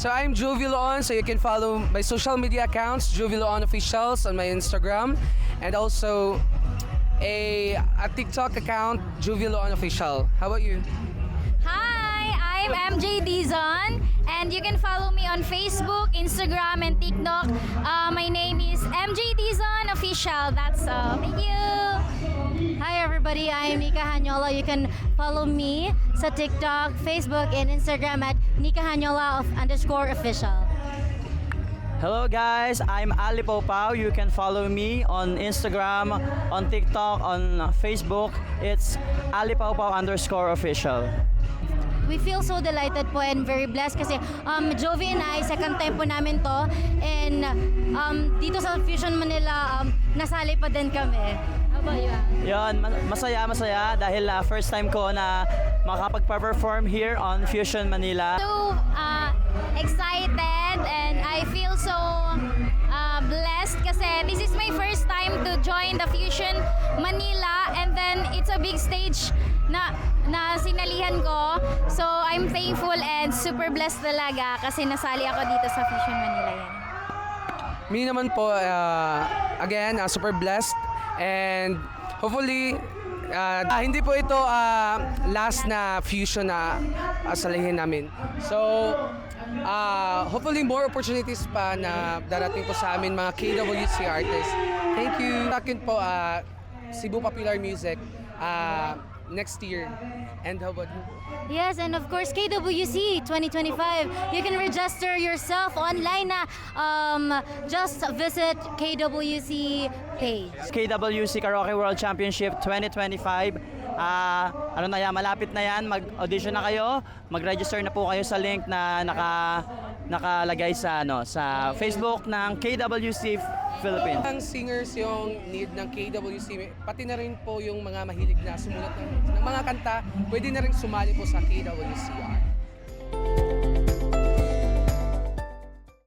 So I'm Jovi Loon, so you can follow my social media accounts, Jovi Loon Officials on my Instagram, and also a TikTok account, Jovi Loon Official. How about you? Hi, I'm MJ Dizon, and you can follow me on Facebook, Instagram, and TikTok. My name is MJ Dizon Official. That's all. Thank you. Hi everybody, I'm Nika Hanyola. You can follow me sa TikTok, Facebook, and Instagram at Nika Hanyola _official. Hello guys, I'm Ali Popao. You can follow me on Instagram, on TikTok, on Facebook. It's Ali Popao _official. We feel so delighted po and very blessed kasi Jovi and I, second time po namin to, and dito sa Fusion Manila, nasali pa din kami. How about you? Yon, masaya dahil first time ko na makapagpa-perform here on Fusion Manila. So excited, and I feel so blessed kasi this is my first time to join the Fusion Manila, and then it's a big stage na sinalihan ko. So I'm thankful and super blessed talaga kasi nasali ako dito sa Fusion Manila yan. Me naman po, again, super blessed, and hopefully, hindi po ito last na fusion na salihin namin. So, hopefully more opportunities pa na darating po sa amin mga KWC artists. Thank you. Akin po, Cebu Popular Music, next year. And how about you? Yes, and of course KWC 2025. You can register yourself online na just visit KWC page. KWC Karaoke World Championship 2025. Ano na yan, malapit na yan. Mag-audition na kayo. Mag-register na po kayo sa link na nakalagay sa sa Facebook ng KWC Philippines. Ang singers yung need ng KWC, pati na rin po yung mga mahilig na sumulat ng mga kanta, pwede na rin sumali po sa KWCR.